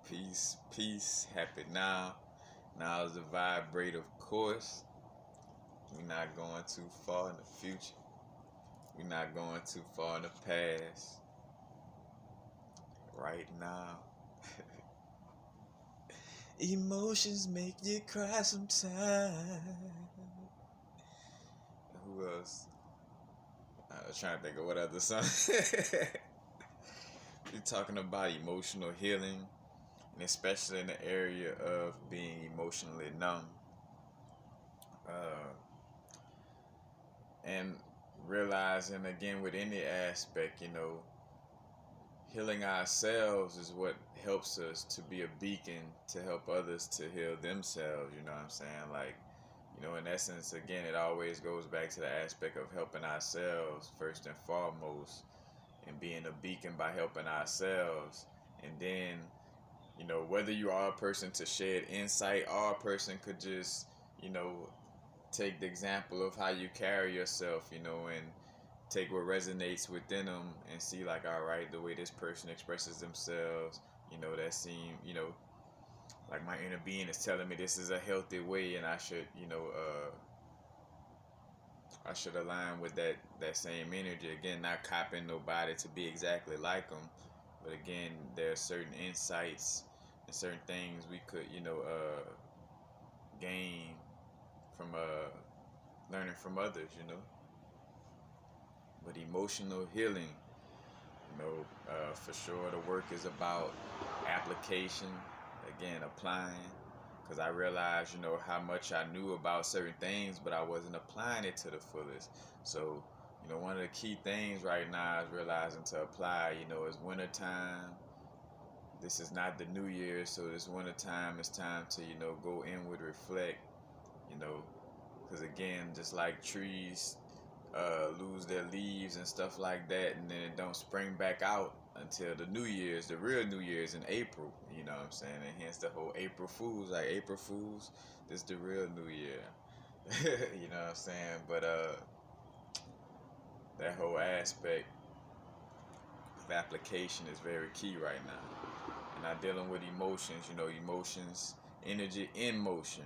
Peace, peace, happy now. Now is the vibrate, of course. We're not going too far in the future. We're not going too far in the past. Right now. Emotions make you cry sometimes. Who else? I was trying to think of what other song. We're talking about emotional healing, and especially in the area of being emotionally numb. Uh, and realizing again with any aspect, healing ourselves is what helps us to be a beacon to help others to heal themselves. You know what I'm saying? Like, in essence, again, it always goes back to the aspect of helping ourselves first and foremost, and being a beacon by helping ourselves. And then, whether you are a person to shed insight or a person could just, take the example of how you carry yourself, and take what resonates within them and see, like, all right, the way this person expresses themselves, that seem, like my inner being is telling me this is a healthy way, and I should align with that same energy. Again, not copying nobody to be exactly like them, but again, there are certain insights and certain things we could, gain from learning from others, But emotional healing, for sure the work is about application, again, applying. Because I realized, how much I knew about certain things, but I wasn't applying it to the fullest. So, one of the key things right now is realizing to apply, it's wintertime. This is not the new year, so this wintertime is time to, go inward, reflect, because again, just like trees lose their leaves and stuff like that, and then it don't spring back out until the New Year's, the real New Year's in April. You know what I'm saying? And hence the whole April Fools, like April Fools, this is the real New Year. You know what I'm saying? But that whole aspect of application is very key right now. And not dealing with emotions, emotions, energy in motion.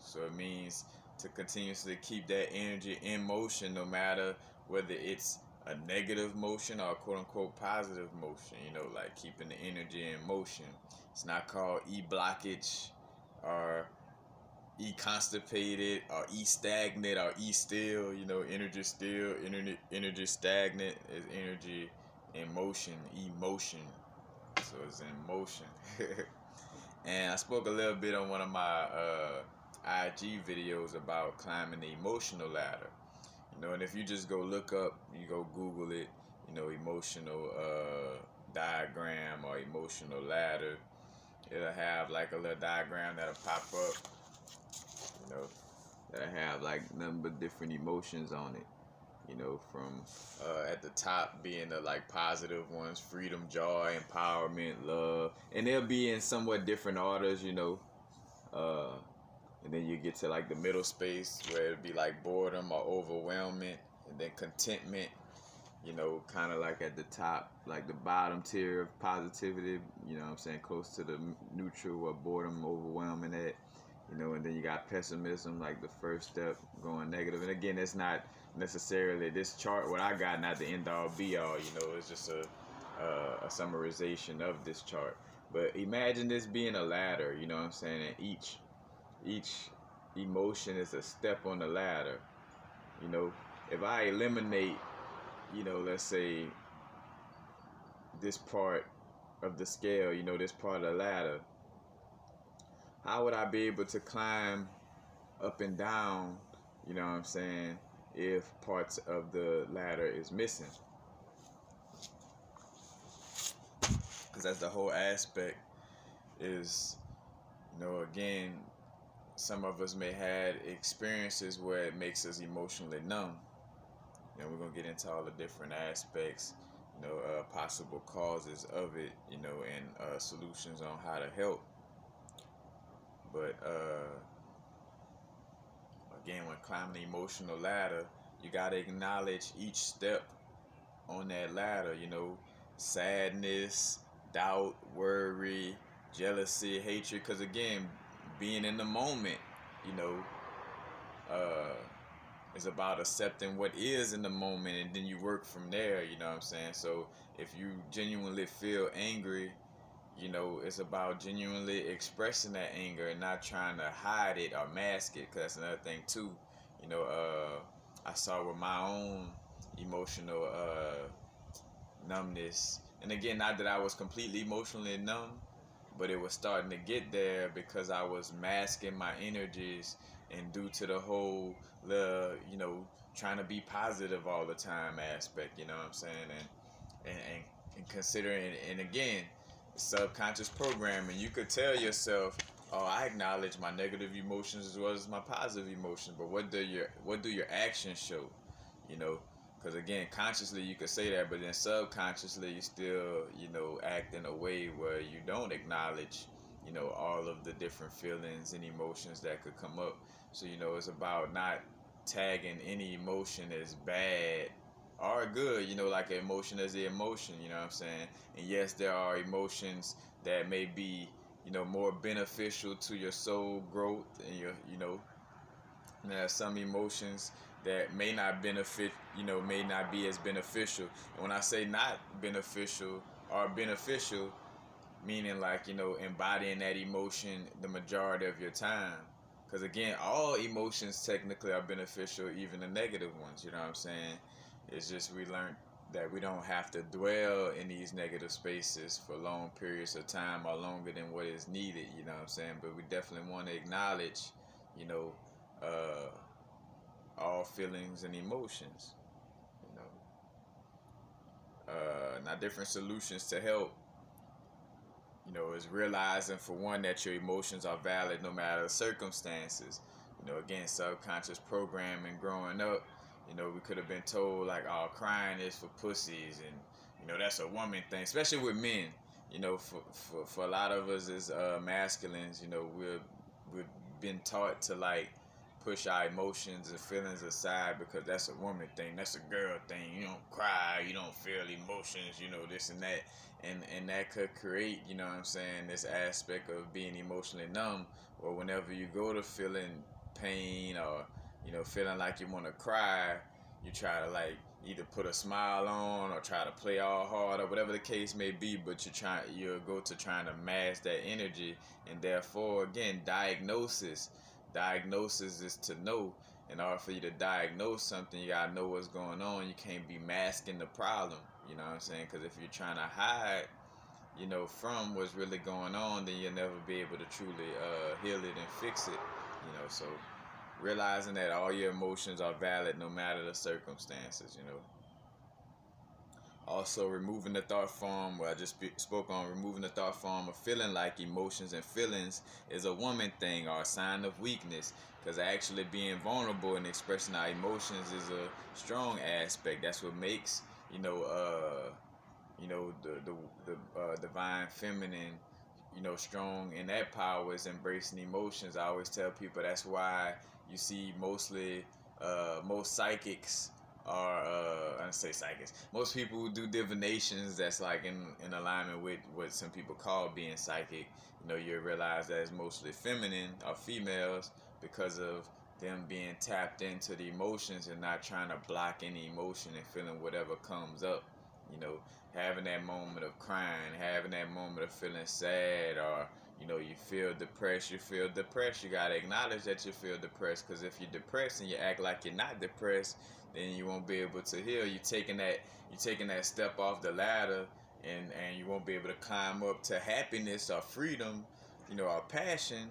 So it means to continuously keep that energy in motion, no matter whether it's a negative motion or a quote unquote positive motion, like keeping the energy in motion. It's not called e-blockage or e-constipated or e-stagnant or e-still, energy still, energy stagnant is energy in motion, emotion. So it's in motion. And I spoke a little bit on one of my IG videos about climbing the emotional ladder. And if you just go look up, you go Google it, emotional diagram or emotional ladder, it'll have like a little diagram that'll pop up, that'll have like number different emotions on it. From at the top being the like positive ones, freedom, joy, empowerment, love, and they'll be in somewhat different orders, uh, and then you get to like the middle space where it'll be like boredom or overwhelmment, and then contentment, kind of like at the top, like the bottom tier of positivity, what I'm saying, close to the neutral or boredom, overwhelming at. And then you got pessimism, like the first step going negative. And again, it's not necessarily this chart, what I got, not the end all be all, it's just a summarization of this chart. But imagine this being a ladder, what I'm saying, and each emotion is a step on the ladder. If I eliminate, let's say this part of the scale, this part of the ladder, how would I be able to climb up and down, what I'm saying, if parts of the ladder is missing? Because that's the whole aspect is, again, some of us may have experiences where it makes us emotionally numb. We're going to get into all the different aspects, possible causes of it, and solutions on how to help. But again, when climbing the emotional ladder, you got to acknowledge each step on that ladder, sadness, doubt, worry, jealousy, hatred. Because again, being in the moment, you know, uh, is about accepting what is in the moment, and then you work from there. You know what I'm saying? So if you genuinely feel angry, you know, it's about genuinely expressing that anger and not trying to hide it or mask it. Cause that's another thing too. You know, I saw with my own emotional numbness, and again, not that I was completely emotionally numb, but it was starting to get there because I was masking my energies, and due to the whole, you know, trying to be positive all the time aspect. You know what I'm saying? And considering, and again, subconscious programming, you could tell yourself, oh, I acknowledge my negative emotions as well as my positive emotions, but what do your actions show? You know, because again, consciously you could say that, but then subconsciously you still, you know, act in a way where you don't acknowledge, you know, all of the different feelings and emotions that could come up. So, you know, it's about not tagging any emotion as bad or good, you know, like an emotion as the emotion, you know what I'm saying? And yes, there are emotions that may be, you know, more beneficial to your soul growth and your, you know, and there are some emotions that may not benefit, you know, may not be as beneficial. And when I say not beneficial or beneficial, meaning like, you know, embodying that emotion the majority of your time. Because again, all emotions technically are beneficial, even the negative ones, you know what I'm saying? It's just we learned that we don't have to dwell in these negative spaces for long periods of time or longer than what is needed, you know what I'm saying? But we definitely want to acknowledge, you know, uh, all feelings and emotions, you know. Now, different solutions to help, you know, is realizing for one that your emotions are valid no matter the circumstances. You know, again, subconscious programming growing up, you know, we could have been told like, oh, crying is for pussies, and you know that's a woman thing, especially with men. You know, for a lot of us as masculines, you know, we've been taught to like push our emotions and feelings aside because that's a woman thing, that's a girl thing. You don't cry, you don't feel emotions, you know, this and that. And that could create, you know what I'm saying, this aspect of being emotionally numb, or whenever you go to feeling pain or, you know, feeling like you want to cry, you try to like either put a smile on or try to play all hard or whatever the case may be, but you'll go to trying to mask that energy. And therefore, again, diagnosis is to know. In order for you to diagnose something, you gotta know what's going on. You can't be masking the problem, you know what I'm saying? Because if you're trying to hide, you know, from what's really going on, then you'll never be able to truly heal it and fix it, you know. So realizing that all your emotions are valid no matter the circumstances, you know. Also, removing the thought form, where I just spoke on, removing the thought form of feeling like emotions and feelings is a woman thing or a sign of weakness. Because actually being vulnerable and expressing our emotions is a strong aspect. That's what makes, the divine feminine, you know, strong. And that power is embracing emotions. I always tell people that's why you see most psychics are I don't say psychics. Most people who do divinations that's like in alignment with what some people call being psychic. You know, you realize that it's mostly feminine or females because of them being tapped into the emotions and not trying to block any emotion and feeling whatever comes up. You know, having that moment of crying, having that moment of feeling sad, or you know, you feel depressed. You gotta acknowledge that you feel depressed, because if you're depressed and you act like you're not depressed, then you won't be able to heal. You're taking that step off the ladder, and you won't be able to climb up to happiness or freedom, you know, or passion,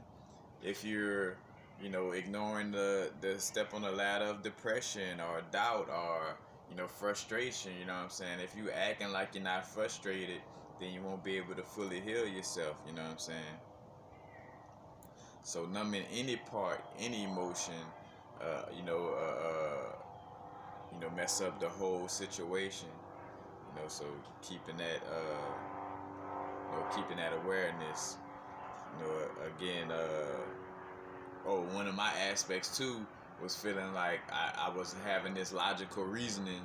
if you're, you know, ignoring the step on the ladder of depression or doubt or, you know, frustration. You know what I'm saying? If you acting like you're not frustrated, then you won't be able to fully heal yourself. You know what I'm saying? So numbing any part, any emotion, mess up the whole situation. You know, so keeping that awareness. You know, again, one of my aspects too was feeling like I wasn't having this logical reasoning.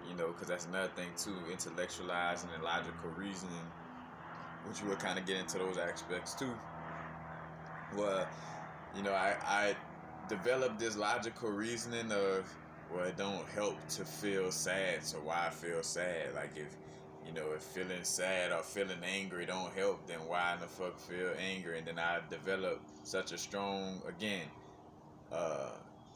You know, because that's another thing too, intellectualizing and logical reasoning. which we'll kind of get into those aspects too. Well, I developed this logical reasoning of, well, it don't help to feel sad, so why feel sad? Like if feeling sad or feeling angry don't help, then why in the fuck feel angry? And then I developed such a strong, again, uh,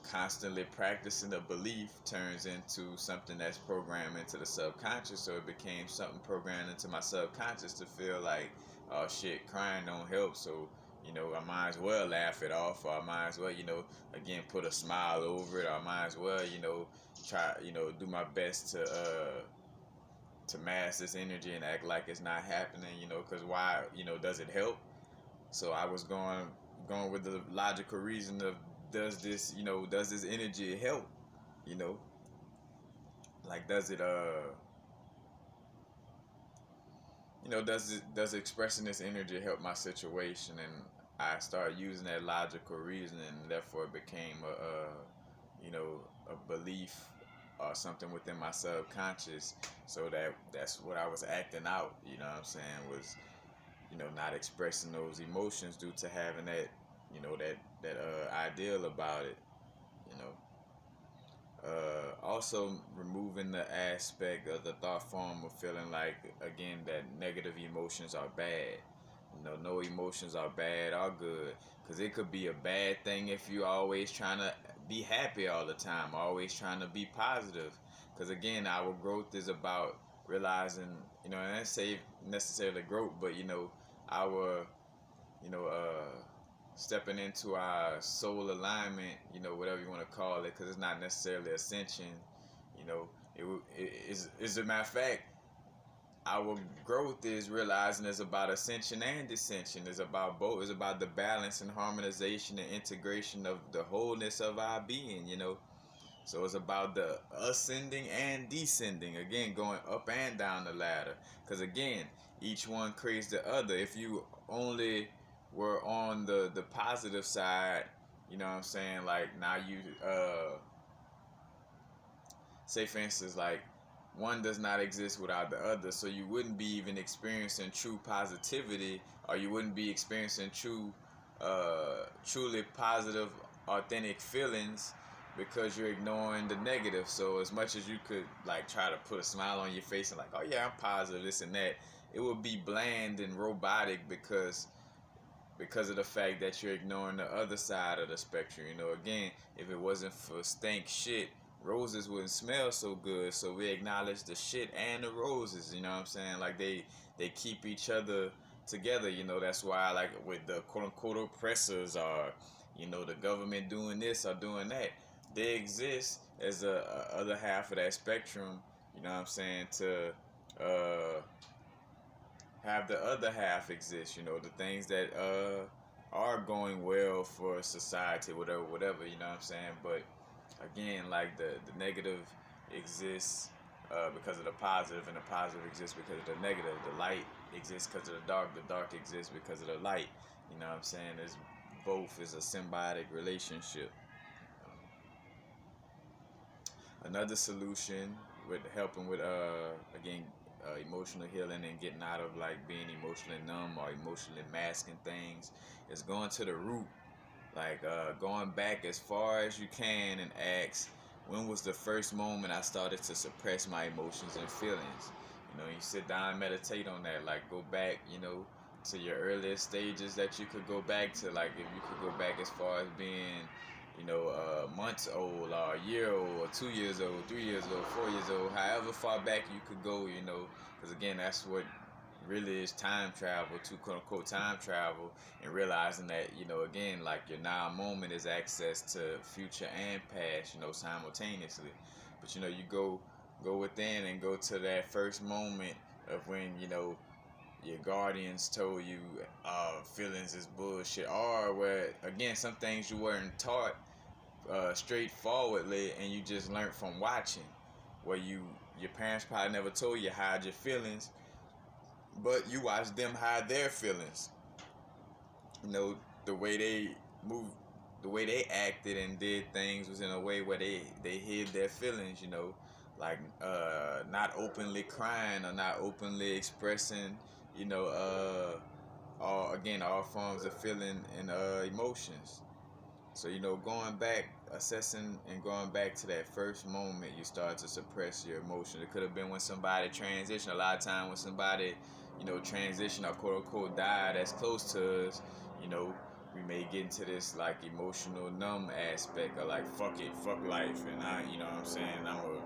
constantly practicing a belief turns into something that's programmed into the subconscious. So it became something programmed into my subconscious to feel like, oh shit, crying don't help. So I might as well laugh it off, or I might as well, again, put a smile over it, or I might as well, try, do my best to mask this energy and act like it's not happening, because why, does it help? So I was going with the logical reason of, does this energy help? You know, like does expressing this energy help my situation? And I started using that logical reasoning, and therefore it became a belief or something within my subconscious. So that's what I was acting out. You know what I'm saying? Was not expressing those emotions due to having that ideal about it. You know. Also removing the aspect of the thought form of feeling like, again, that negative emotions are bad. No emotions are bad or good, because it could be a bad thing if you always trying to be happy all the time, always trying to be positive. Because again, our growth is about realizing, and I say necessarily growth, but our you know, stepping into our soul alignment, whatever you want to call it, because it's not necessarily ascension. You know, is a matter of fact, our growth is realizing it's about ascension and descension. It's about both. It's about the balance and harmonization and integration of the wholeness of our being. So it's about the ascending and descending. Again, going up and down the ladder. Because again, each one creates the other. If you only were on the positive side, you know what I'm saying? Like now you say for instance, like one does not exist without the other. So you wouldn't be even experiencing true positivity, or you wouldn't be experiencing truly positive, authentic feelings, because you're ignoring the negative. So as much as you could like try to put a smile on your face and like, oh yeah, I'm positive, this and that, it would be bland and robotic because of the fact that you're ignoring the other side of the spectrum. Again, if it wasn't for stank shit, roses wouldn't smell so good. So we acknowledge the shit and the roses. You know what I'm saying? Like they keep each other together. That's why, like, with the quote unquote oppressors, or the government doing this or doing that, they exist as a other half of that spectrum. You know what I'm saying? To have the other half exist. The things that are going well for society, whatever. You know what I'm saying? But again, like the negative exists because of the positive, and the positive exists because of the negative. The light exists because of the dark exists because of the light. You know what I'm saying? There's both is a symbiotic relationship. Another solution with helping with again emotional healing and getting out of like being emotionally numb or emotionally masking things is going to the root, like going back as far as you can and ask, when was the first moment I started to suppress my emotions and feelings? You sit down and meditate on that. Like go back, to your earliest stages that you could go back to. Like if you could go back as far as being, months old, or a year old, or 2 years old, 3 years old, 4 years old, however far back you could go, because again, that's what really is time travel, to quote unquote time travel, and realizing that, again, like your now moment is access to future and past, simultaneously. But you go within and go to that first moment of when, your guardians told you feelings is bullshit, or where again some things you weren't taught straightforwardly, and you just learned from watching, where your parents probably never told you hide your feelings, but you watched them hide their feelings. The way they moved, the way they acted and did things was in a way where they hid their feelings. Like not openly crying or not openly expressing all forms of feeling and emotions. So, going back, assessing and going back to that first moment you start to suppress your emotion. It could have been when somebody transitioned. A lot of time when somebody, transition or quote unquote die that's close to us, you know, we may get into this like emotional numb aspect of like fuck it, fuck life, and what I'm saying, I'm a,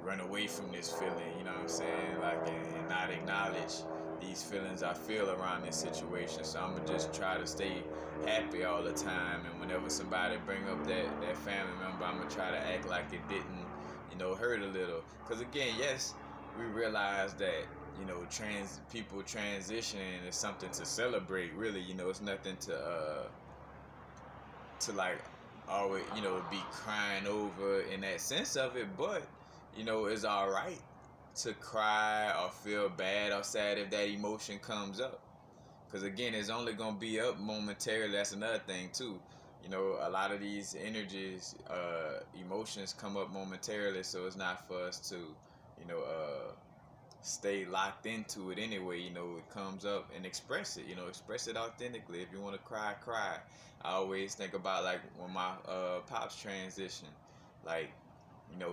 run away from this feeling, what I'm saying, like, and not acknowledge these feelings I feel around this situation. So I'm gonna just try to stay happy all the time, and whenever somebody bring up that family member, I'm gonna try to act like it didn't, hurt a little. Because again, yes, we realize that trans people transitioning is something to celebrate. Really, it's nothing to like always be crying over in that sense of it, but it's all right to cry or feel bad or sad if that emotion comes up, because again, it's only gonna be up momentarily. That's another thing too. A lot of these energies, emotions come up momentarily, so it's not for us to stay locked into it anyway. It comes up and express it. Express it authentically. If you want to cry, cry. I always think about like when my pops transition, like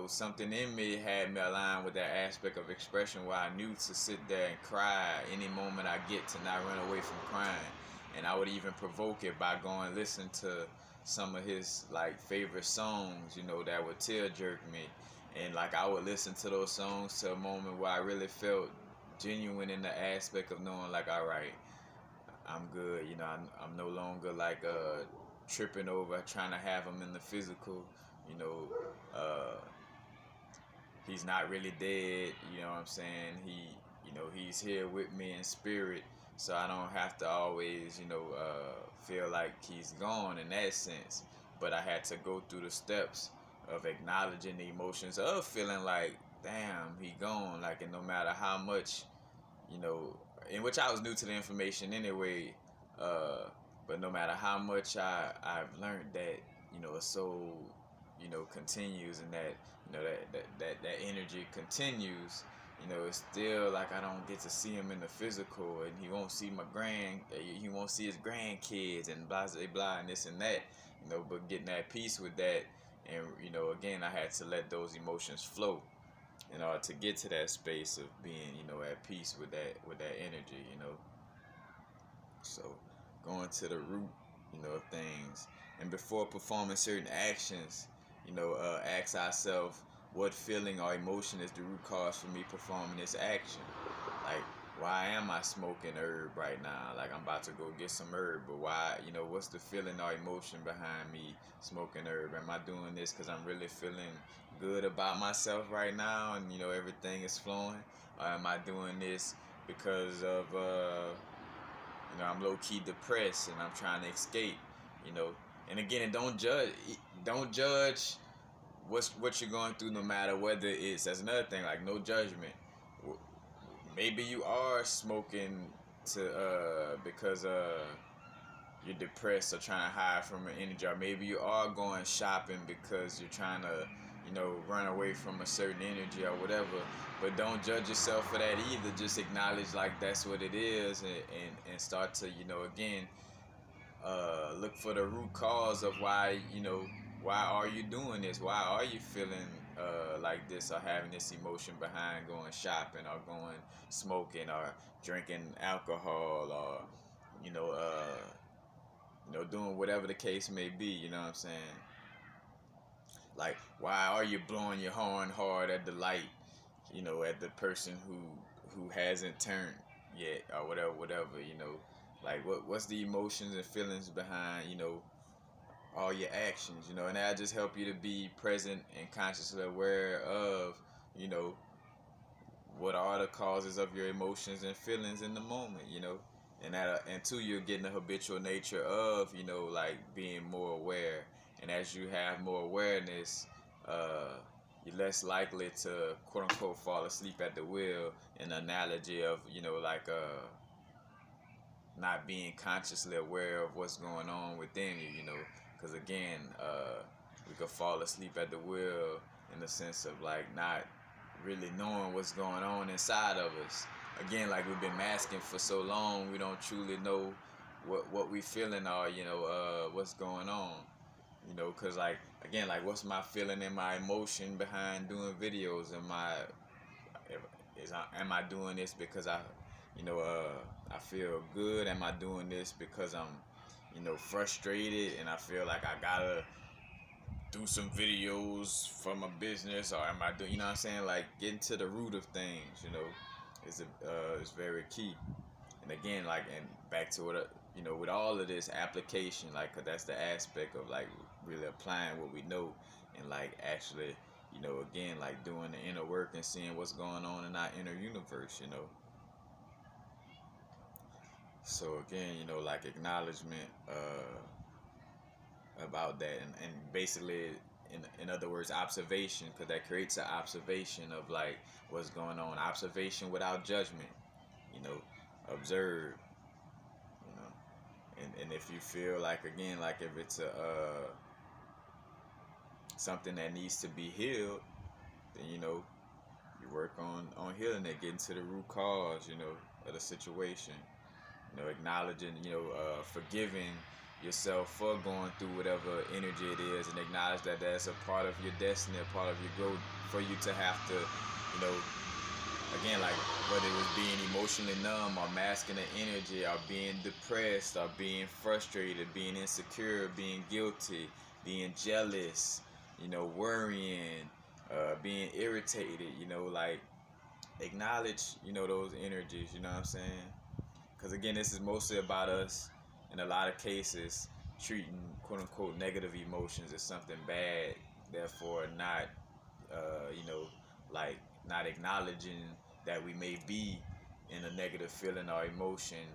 something in me had me aligned with that aspect of expression where I knew to sit there and cry any moment I get, to not run away from crying. And I would even provoke it by going listen to some of his like favorite songs, that would tear jerk me. And like I would listen to those songs to a moment where I really felt genuine in the aspect of knowing like, all right, I'm good. I'm no longer like tripping over trying to have him in the physical. You know, uh, he's not really dead. You know what I'm saying? He's here with me in spirit, so I don't have to always feel like he's gone in that sense. But I had to go through the steps of acknowledging the emotions of feeling like, damn, he gone. Like, and no matter how much, you know, in which I was new to the information anyway, uh, but no matter how much I've learned that, a soul, continues, and that, that energy continues, it's still like I don't get to see him in the physical, and he won't see he won't see his grandkids, and blah, blah, blah, and this and that, but getting that peace with that, and, again, I had to let those emotions flow in order to get to that space of being, at peace with that energy. So going to the root, of things, and before performing certain actions, ask ourselves what feeling or emotion is the root cause for me performing this action. Like, why am I smoking herb right now? Like, I'm about to go get some herb, but why? What's the feeling or emotion behind me smoking herb? Am I doing this because I'm really feeling good about myself right now, and everything is flowing, or am I doing this because of I'm low key depressed and I'm trying to escape, and again, don't judge what you're going through, no matter whether it's, that's another thing, like, no judgment. Maybe you are smoking to because you're depressed or trying to hide from an energy, or maybe you are going shopping because you're trying to run away from a certain energy or whatever. But don't judge yourself for that either. Just acknowledge like that's what it is, and start to again, look for the root cause of why are you doing this, why are you feeling like this, or having this emotion behind going shopping or going smoking or drinking alcohol, or doing whatever the case may be. You know what I'm saying? Like, why are you blowing your horn hard at the light, at the person who hasn't turned yet, or whatever. Like, what's the emotions and feelings behind all your actions, and that'll just help you to be present and consciously aware of you know what are the causes of your emotions and feelings in the moment, and that, and two, you're getting the habitual nature of like being more aware. And as you have more awareness, you're less likely to quote unquote fall asleep at the wheel, an analogy of like not being consciously aware of what's going on within you, because again, we could fall asleep at the wheel in the sense of like not really knowing what's going on inside of us, again, like we've been masking for so long, we don't truly know what we feeling or what's going on. Cause like again, like what's my feeling and my emotion behind doing videos? Am I doing this because I feel good? Am I doing this because I'm frustrated and I feel like I gotta do some videos for my business, or am I doing, what I'm saying, like getting to the root of things, is very key. And again, like, and back to what with all of this application, like, 'cause that's the aspect of like really applying what we know and like actually, again, like doing the inner work and seeing what's going on in our inner universe. So again, like acknowledgement about that, and basically, in other words, observation, because that creates an observation of like what's going on. Observation without judgment, you know, observe, and if you feel like, again, like if it's a something that needs to be healed, then you work on healing it, getting to the root cause, of the situation. Acknowledging, forgiving yourself for going through whatever energy it is, and acknowledge that that's a part of your destiny, a part of your growth, for you to have to, again, like whether it was being emotionally numb or masking the energy or being depressed or being frustrated, being insecure, being guilty, being jealous, worrying, being irritated, like acknowledge, those energies, you know what I'm saying? Because again, this is mostly about us, in a lot of cases, treating quote unquote negative emotions as something bad, therefore not, like not acknowledging that we may be in a negative feeling or emotion,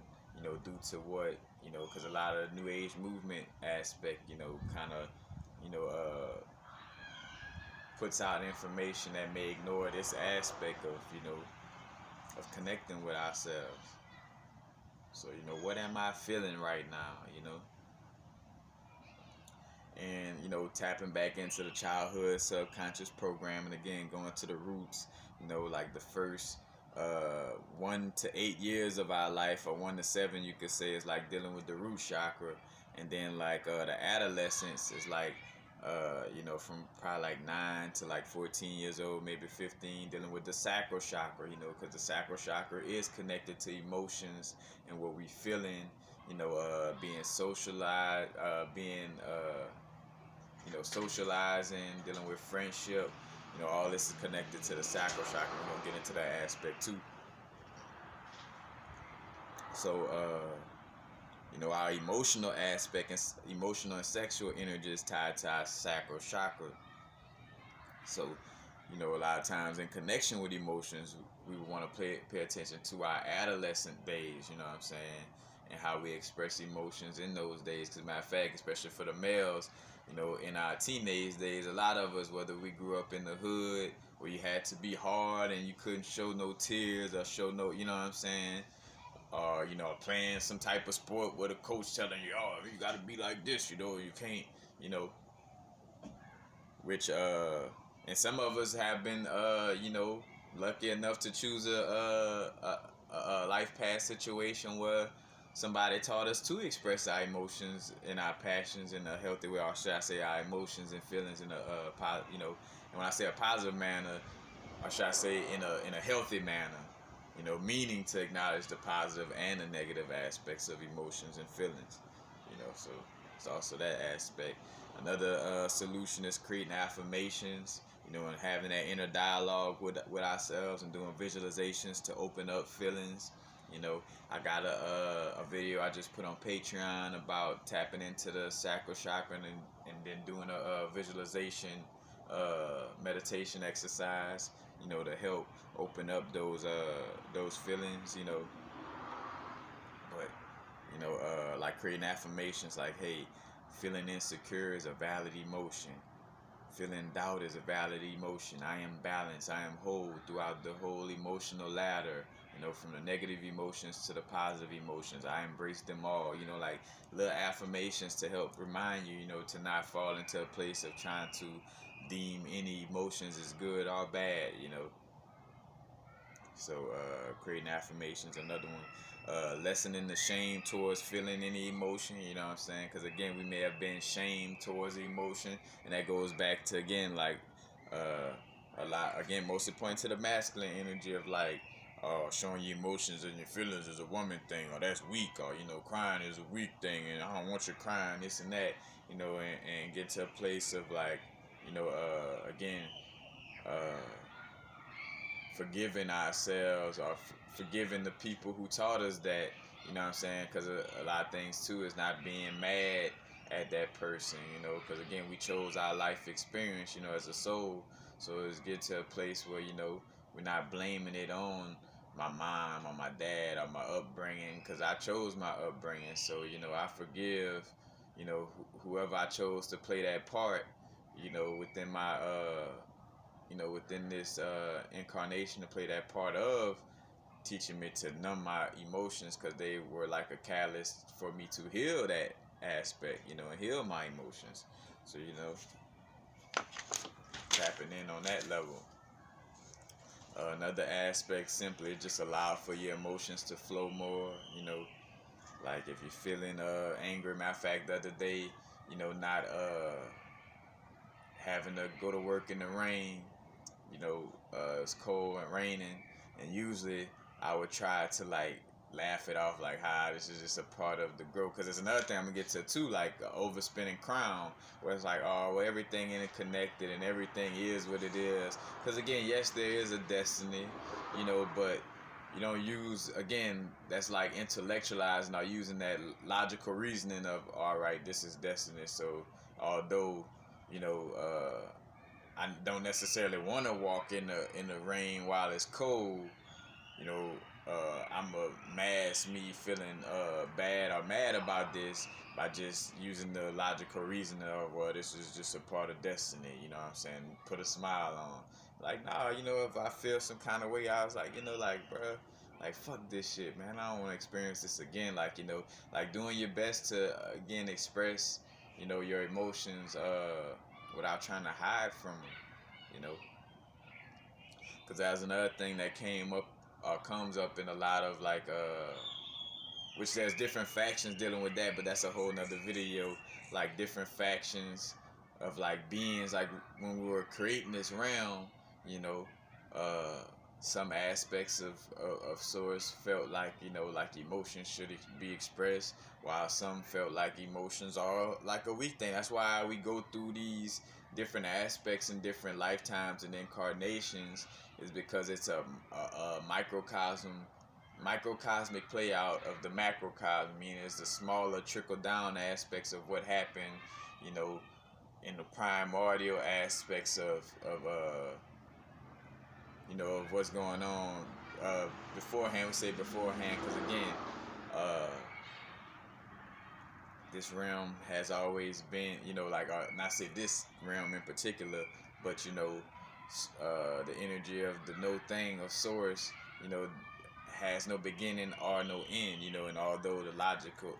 due to what, because a lot of the New Age movement aspect, kind of, you know, uh, puts out information that may ignore this aspect of, of connecting with ourselves. So, what am I feeling right now, And, tapping back into the childhood subconscious programming, again, going to the roots, like the first 1 to 8 years of our life, or 1 to 7, you could say, is like dealing with the root chakra. And then, like, the adolescence is like, from probably like 9 to like 14 years old, maybe 15, dealing with the sacral chakra, because the sacral chakra is connected to emotions and what we feeling, being socialized, being, socializing, dealing with friendship, all this is connected to the sacral chakra. We're going to get into that aspect too. So, our emotional aspect and emotional and sexual energy is tied to our sacral chakra. So, a lot of times in connection with emotions, we want to pay attention to our adolescent days, you know what I'm saying? And how we express emotions in those days. Because, matter of fact, especially for the males, in our teenage days, a lot of us, whether we grew up in the hood where you had to be hard and you couldn't show no tears or show no, you know what I'm saying? Or, playing some type of sport with a coach telling you, oh, you got to be like this, you can't, you know, which, and some of us have been, lucky enough to choose a life path situation where somebody taught us to express our emotions and our passions in a healthy way, or should I say our emotions and feelings in and when I say a positive manner, or should I say in a healthy manner, meaning to acknowledge the positive and the negative aspects of emotions and feelings, so it's also that aspect. Another solution is creating affirmations, and having that inner dialogue with ourselves and doing visualizations to open up feelings. I got a video I just put on Patreon about tapping into the sacral chakra, and then doing a visualization meditation exercise, to help open up those feelings, but like creating affirmations like, hey, feeling insecure is a valid emotion. Feeling doubt is a valid emotion. I am balanced. I am whole throughout the whole emotional ladder. From the negative emotions to the positive emotions. I embrace them all. Like little affirmations to help remind you, to not fall into a place of trying to deem any emotions as good or bad. So creating affirmations, another one. Lessening the shame towards feeling any emotion, you know what I'm saying? Because again, we may have been shamed towards emotion, and that goes back to, again, like uh, a lot, again, mostly pointing to the masculine energy of like, showing your emotions and your feelings is a woman thing, or that's weak, or crying is a weak thing, and I don't want you crying, this and that, and get to a place of like, again, uh, forgiving ourselves, or forgiving the people who taught us that, you know what I'm saying? Because a lot of things too is not being mad at that person, because again, we chose our life experience, as a soul. So it's get to a place where, we're not blaming it on my mom or my dad or my upbringing, because I chose my upbringing. So, I forgive, whoever I chose to play that part, within my within this incarnation, to play that part of teaching me to numb my emotions, because they were like a catalyst for me to heal that aspect, and heal my emotions. So, tapping in on that level. Another aspect, simply just allow for your emotions to flow more, like if you're feeling angry. Matter of fact, the other day, not having to go to work in the rain, it's cold and raining, and usually I would try to like laugh it off, like, this is just a part of the growth. Because there's another thing I'm gonna get to too, like overspinning crown, where it's like, oh, well, everything interconnected and everything is what it is. Because again, yes, there is a destiny, but you don't use, again, that's like intellectualizing or using that logical reasoning of, all right, this is destiny. So although, you know, I don't necessarily want to walk in the rain while it's cold. You know, I'm a mask me feeling bad or mad about this by just using the logical reasoning of, well, this is just a part of destiny. You know what I'm saying? Put a smile on. Like, nah, if I feel some kind of way, I was like, like, bruh, like, fuck this shit, man. I don't want to experience this again. Like, like doing your best to, again, express, your emotions without trying to hide from them, you know. Because that's another thing that came up, comes up in a lot of like, which there's different factions dealing with that, but that's a whole nother video. Like different factions of like beings, like when we were creating this realm, you know, uh, some aspects of source felt like, like emotions should be expressed, while some felt like emotions are like a weak thing. That's why we go through these different aspects in different lifetimes and incarnations, is because it's a microcosmic play out of the macrocosm, meaning it's the smaller trickle down aspects of what happened, you know, in the primordial aspects of what's going on beforehand. We say beforehand because again, uh, this realm has always been, like, not say this realm in particular, but the energy of the no thing of source, you know, has no beginning or no end, and although the logical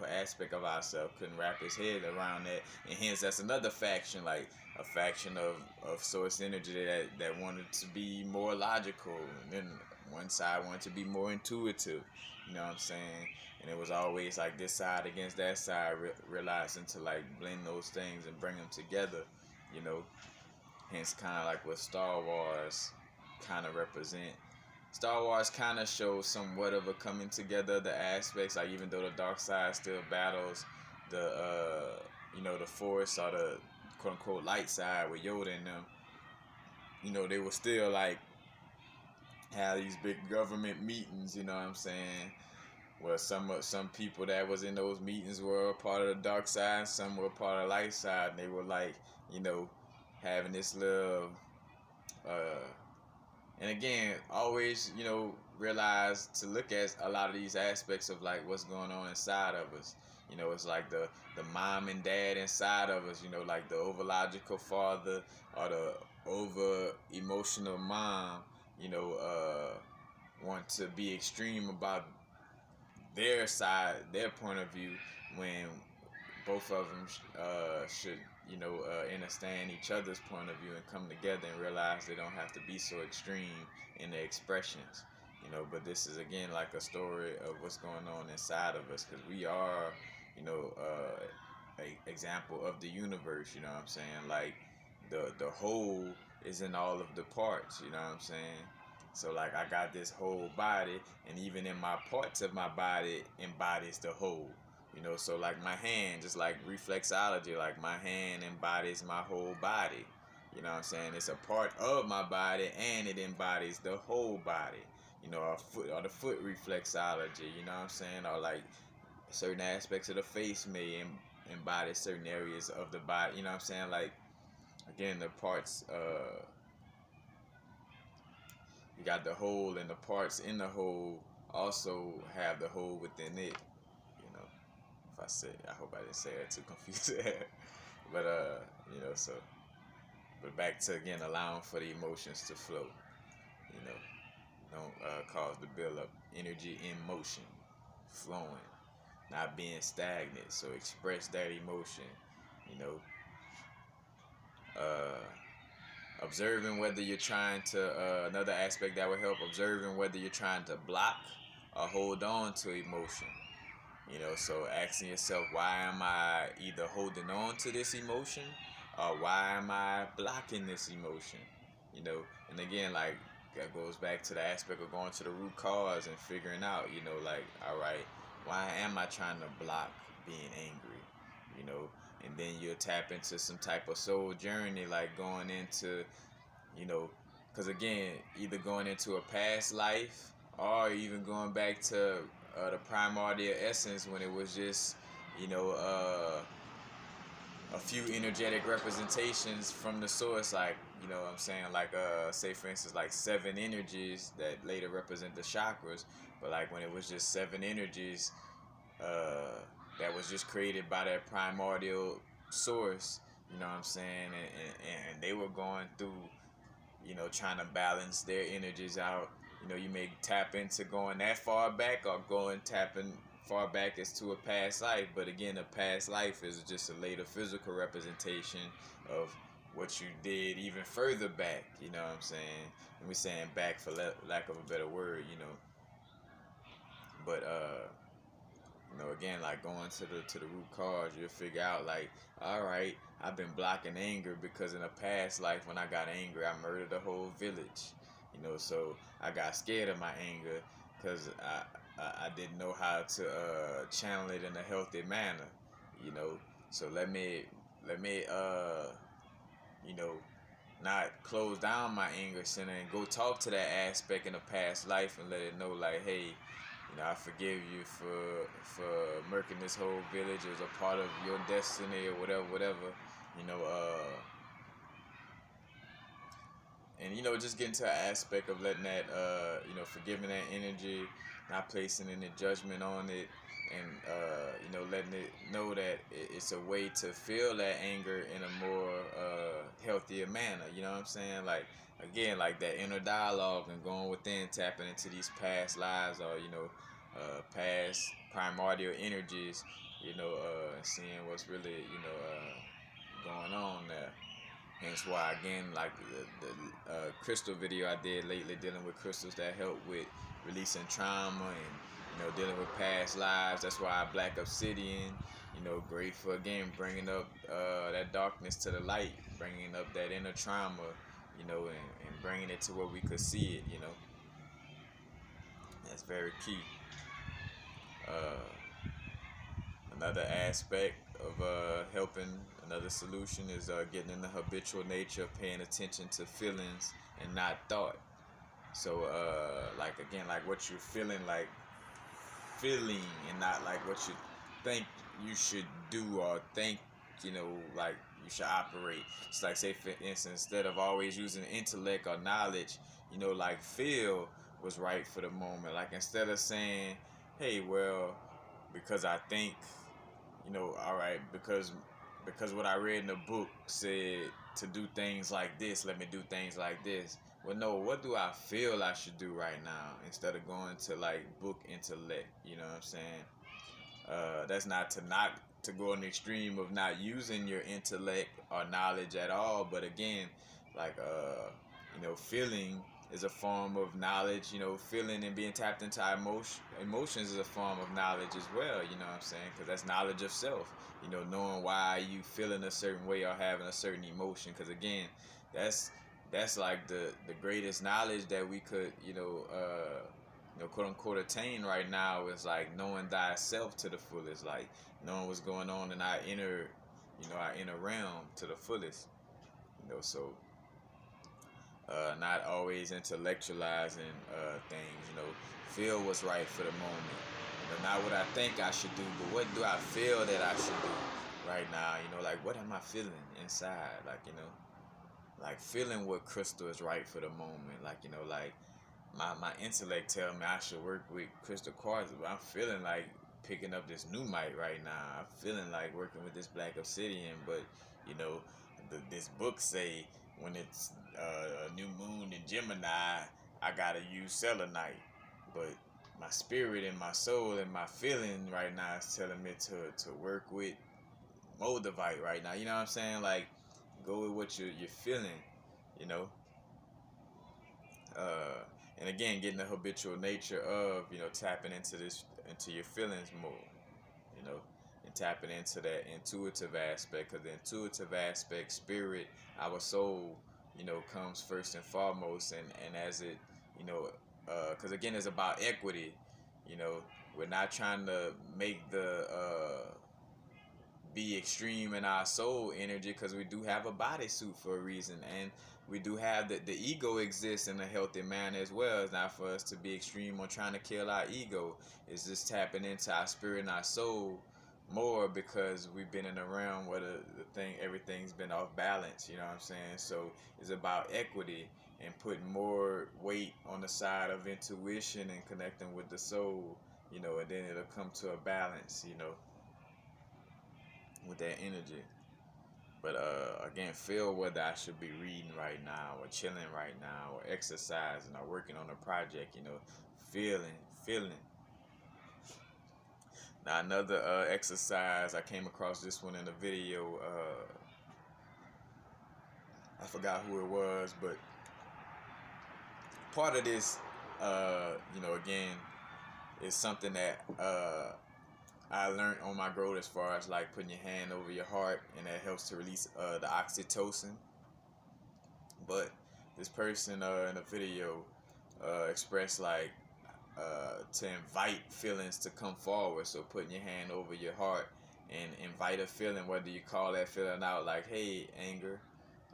aspect of ourselves couldn't wrap his head around that, and hence that's another faction, like a faction of source energy that wanted to be more logical, and then one side wanted to be more intuitive, you know what I'm saying? And it was always like this side against that side, realizing to like blend those things and bring them together, you know. Hence, kind of like what Star Wars kind of represent. Star Wars kind of shows somewhat of a coming together of the aspects, like even though the dark side still battles the the Force, or the quote unquote light side with Yoda and them, they were still like have these big government meetings, you know what I'm saying? Well, some people that was in those meetings were a part of the dark side, some were part of the light side, and they were like, having this little, uh, and again, always, realize to look at a lot of these aspects of like what's going on inside of us. It's like the mom and dad inside of us. Like the over logical father or the over emotional mom. Want to be extreme about their side, their point of view, when both of them should, understand each other's point of view and come together and realize they don't have to be so extreme in their expressions. But this is again like a story of what's going on inside of us, because we are, a example of the universe. You know what I'm saying? Like the whole is in all of the parts. You know what I'm saying? So like I got this whole body, and even in my parts of my body embodies the whole. So like my hand, just like reflexology, like my hand embodies my whole body. You know what I'm saying? It's a part of my body and it embodies the whole body. A foot or the foot reflexology, you know what I'm saying? Or like certain aspects of the face may embody certain areas of the body, you know what I'm saying? Like again, the parts, you got the whole, and the parts in the whole also have the whole within it. If I said, I hope I didn't say that too confusing. But so, but back to again allowing for the emotions to flow. You know, don't cause the build up. Energy in motion, flowing, not being stagnant. So express that emotion. You know, observing whether you're trying to. Another aspect that would help, observing whether you're trying to block or hold on to emotion. So asking yourself, why am I either holding on to this emotion or why am I blocking this emotion? And again, like that goes back to the aspect of going to the root cause and figuring out, like, all right, why am I trying to block being angry? And then you'll tap into some type of soul journey, like going into, because again, either going into a past life or even going back to the primordial essence when it was just, a few energetic representations from the source, like, what I'm saying, like, say for instance, like 7 energies that later represent the chakras, but like when it was just 7 energies that was just created by that primordial source, you know what I'm saying, and they were going through, trying to balance their energies out. You may tap into going that far back or tapping far back as to a past life. But again, a past life is just a later physical representation of what you did even further back. You know what I'm saying? And we're saying back for lack of a better word, But again, like going to the root cause, you'll figure out like, all right, I've been blocking anger because in a past life when I got angry, I murdered a whole village. So I got scared of my anger because I didn't know how to channel it in a healthy manner. So let me not close down my anger center and go talk to that aspect in the past life and let it know like, hey, I forgive you for murking this whole village. It was a part of your destiny or whatever. And just getting to an aspect of letting that, forgiving that energy, not placing any judgment on it, and letting it know that it's a way to feel that anger in a more healthier manner. You know what I'm saying? Like again, like that inner dialogue and going within, tapping into these past lives or past primordial energies. And seeing what's really going on there. Hence why, again, like the crystal video I did lately, dealing with crystals that help with releasing trauma and dealing with past lives. That's why Black Obsidian, great for again bringing up that darkness to the light, bringing up that inner trauma, and bringing it to where we could see it. That's very key. Another aspect of helping, another solution is getting in the habitual nature of paying attention to feelings and not thought. So, like again, like what you're feeling, like feeling, and not like what you think you should do or think, like you should operate. It's like, say for instance, instead of always using intellect or knowledge, like feel was right for the moment. Like instead of saying, hey, well, because I think, all right, because what I read in the book said to do things like this, let me do things like this. Well, no, what do I feel I should do right now, instead of going to like book intellect? You know what I'm saying? That's not to knock to go an extreme of not using your intellect or knowledge at all. But again, like feeling is a form of knowledge. Feeling and being tapped into our emotions is a form of knowledge as well. You know what I'm saying? Because that's knowledge of self. Knowing why you feeling a certain way or having a certain emotion. Because again, that's that's like the greatest knowledge that we could quote unquote attain right now is like knowing thyself to the fullest, like knowing what's going on in our inner realm to the fullest. So not always intellectualizing things. Feel what's right for the moment. Not what I think I should do, but what do I feel that I should do right now. Like what am I feeling inside? Like feeling what crystal is right for the moment. Like my intellect tell me I should work with crystal quartz, but I'm feeling like picking up this Numbness right now. I'm feeling like working with this black obsidian, but you know, this book say when it's a new moon in Gemini, I gotta use selenite. But my spirit and my soul and my feeling right now is telling me to work with moldavite right now. You know what I'm saying? Like go with what you're feeling. You know. Uh, and again, getting the habitual nature of tapping into your feelings more, you know, and tapping into that intuitive aspect. Because the intuitive aspect, spirit, our soul, comes first and foremost, and as it, you know, because again, it's about equity. You know, we're not trying to make the be extreme in our soul energy, because we do have a bodysuit for a reason, and we do have the ego exists in a healthy manner as well. It's not for us to be extreme on trying to kill our ego. It's just tapping into our spirit and our soul more, because we've been in a realm where everything's been off balance. You know what I'm saying? So it's about equity and putting more weight on the side of intuition and connecting with the soul. And then it'll come to a balance. With that energy. But again, feel whether I should be reading right now or chilling right now or exercising or working on a project, feeling. Now another exercise, I came across this one in a video, I forgot who it was, but part of this, again, is something that I learned on my growth, as far as like putting your hand over your heart, and that helps to release the oxytocin. But this person in the video expressed like to invite feelings to come forward. So putting your hand over your heart and invite a feeling, whether you call that feeling out like, hey, anger,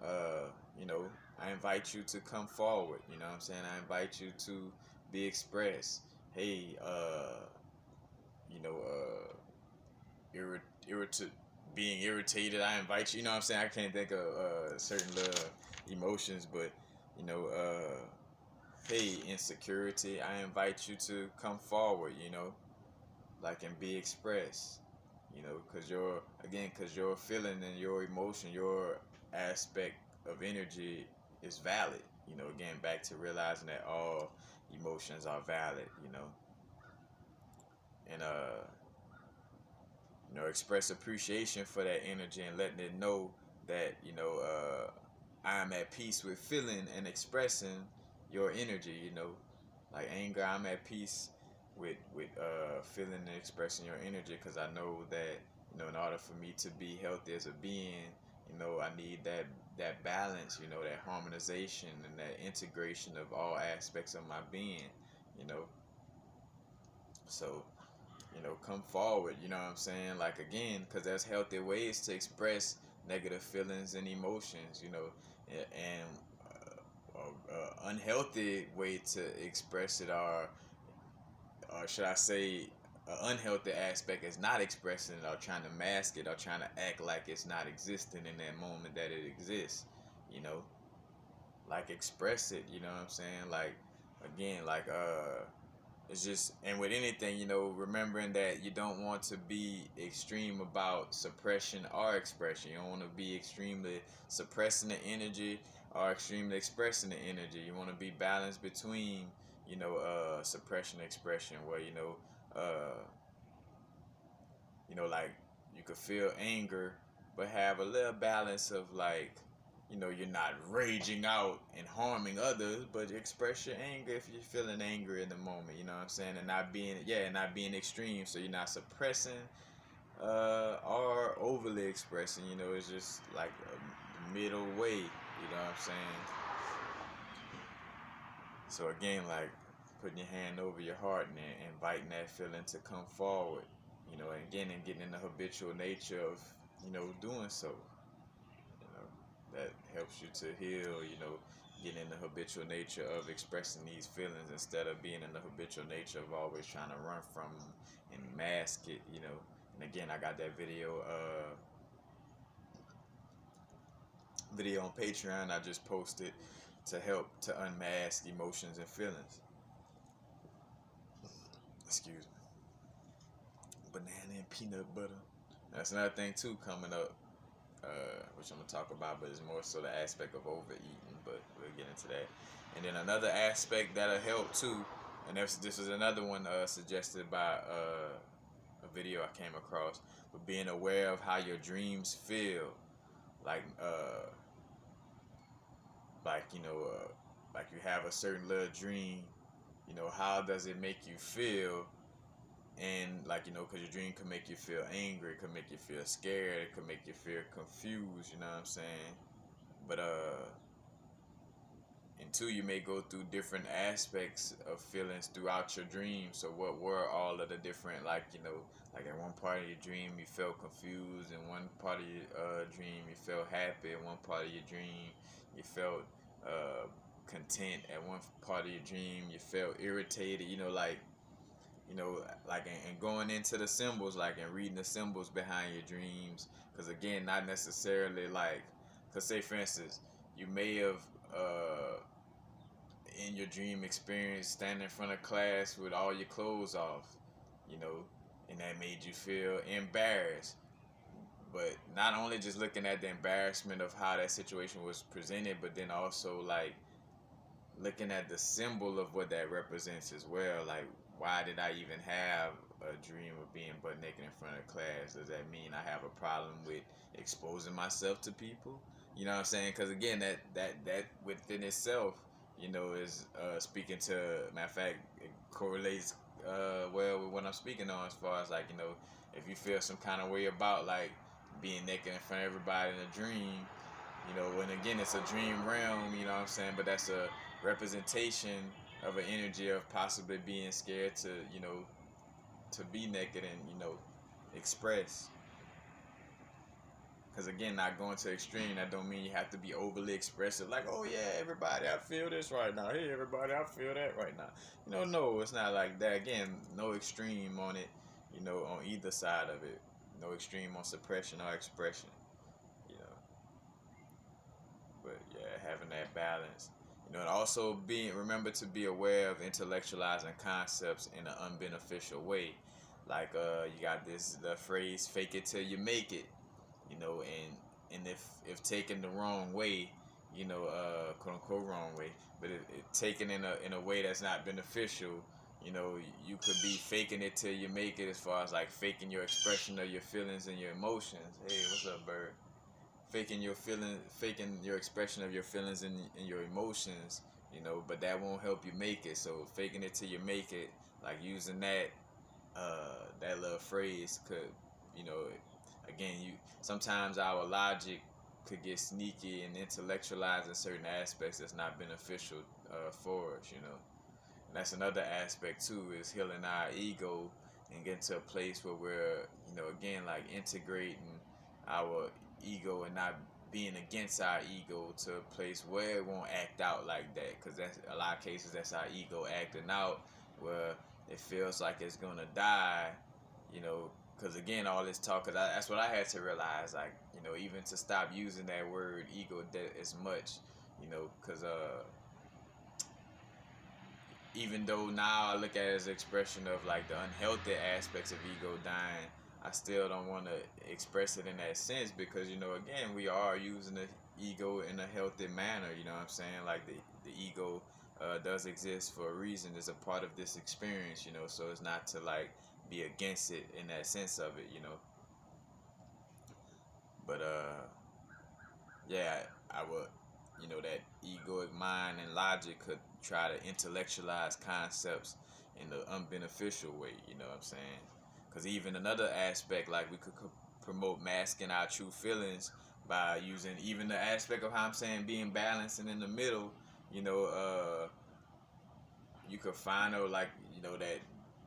uh, you know, I invite you to come forward. You know what I'm saying? I invite you to be expressed. Hey, you know, being irritated, I invite you. You know what I'm saying? I can't think of certain little emotions, but you know, hey, insecurity, I invite you to come forward. Like, and be expressed. Because your feeling and your emotion, your aspect of energy is valid. Again, back to realizing that all emotions are valid. And express appreciation for that energy and letting it know that I am at peace with feeling and expressing your energy. Like anger, I'm at peace with feeling and expressing your energy, because I know that in order for me to be healthy as a being, I need that balance, that harmonization and that integration of all aspects of my being. you know so come forward. You know what I'm saying? Like, again, because there's healthy ways to express negative feelings and emotions. And unhealthy way to express it, or should I say, an unhealthy aspect is not expressing it, or trying to mask it, or trying to act like it's not existing in that moment that it exists. You know, like, express it. You know what I'm saying? Like, again, like it's just, and with anything, remembering that you don't want to be extreme about suppression or expression. You don't want to be extremely suppressing the energy or extremely expressing the energy. You want to be balanced between, suppression and expression, where, like, you could feel anger, but have a little balance of like, you're not raging out and harming others, but express your anger if you're feeling angry in the moment. You know what I'm saying? And not being extreme. So you're not suppressing or overly expressing. It's just like a middle way. You know what I'm saying? So again, like putting your hand over your heart and inviting that feeling to come forward. And again, and getting in the habitual nature of doing so. That helps you to heal. Getting in the habitual nature of expressing these feelings instead of being in the habitual nature of always trying to run from them and mask it. And again, I got that video on Patreon I just posted to help to unmask emotions and feelings. Excuse me. Banana and peanut butter. That's another thing too coming up, which I'm gonna talk about, but it's more so the aspect of overeating. But we'll get into that. And then another aspect that'll help too, and this is another one suggested by a video I came across, but being aware of how your dreams feel, like like you have a certain little dream, how does it make you feel? And because your dream could make you feel angry, it could make you feel scared, it could make you feel confused, you know what I'm saying? But and two, you may go through different aspects of feelings throughout your dream. So what were all of the different, like in one part of your dream you felt confused, in one part of your dream you felt happy, in one part of your dream you felt content, at one part of your dream you felt irritated, and going into the symbols, and reading the symbols behind your dreams. Because again, not necessarily because say for instance, you may have in your dream experience standing in front of class with all your clothes off, you know, and that made you feel embarrassed. But not only just looking at the embarrassment of how that situation was presented, but then also looking at the symbol of what that represents as well. Like, why did I even have a dream of being butt naked in front of class? Does that mean I have a problem with exposing myself to people? You know what I'm saying? Because again, that within itself, is speaking to, matter of fact, it correlates well with what I'm speaking on, as far as if you feel some kind of way about being naked in front of everybody in a dream, and again, it's a dream realm, you know what I'm saying? But that's a representation of an energy of possibly being scared to, to be naked and, express. Because again, not going to extreme, that don't mean you have to be overly expressive. Like, oh yeah, everybody, I feel this right now. Hey, everybody, I feel that right now. No, it's not like that. Again, no extreme on it, on either side of it. No extreme on suppression or expression, you know. But yeah, having that balance. And also remember to be aware of intellectualizing concepts in an unbeneficial way. Like you got the phrase "fake it till you make it," and if taken the wrong way, quote unquote wrong way, but if taken in a way that's not beneficial, you could be faking it till you make it, as far as faking your expression of your feelings and your emotions. Hey, what's up, bird? Faking your expression of your feelings and your emotions, but that won't help you make it. So faking it till you make it, using that little phrase could, again, sometimes our logic could get sneaky and intellectualizing certain aspects that's not beneficial for us, And that's another aspect too, is healing our ego and getting to a place where we're, again, integrating our ego and not being against our ego to a place where it won't act out like that. Because that's a lot of cases, that's our ego acting out, where it feels like it's gonna die, because again, all this talk, that's what I had to realize, even to stop using that word ego as much, because even though now I look at it as an expression of the unhealthy aspects of ego dying, I still don't want to express it in that sense, because again, we are using the ego in a healthy manner. You know what I'm saying? The ego does exist for a reason. It's a part of this experience. So it's not to be against it in that sense of it. But yeah, I would, that egoic mind and logic could try to intellectualize concepts in the unbeneficial way. You know what I'm saying? Because even another aspect, like we could promote masking our true feelings by using even the aspect of how I'm saying being balanced and in the middle. You know, you could find a like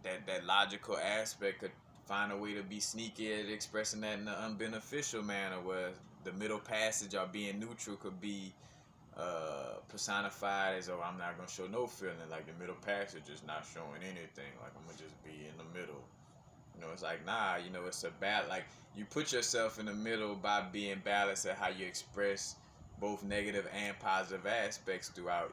that logical aspect could find a way to be sneaky at expressing that in an unbeneficial manner, where the middle passage or being neutral could be personified as, oh, I'm not gonna show no feeling, like the middle passage is not showing anything, like I'm gonna just be in the middle. It's like, nah, it's a like you put yourself in the middle by being balanced at how you express both negative and positive aspects throughout,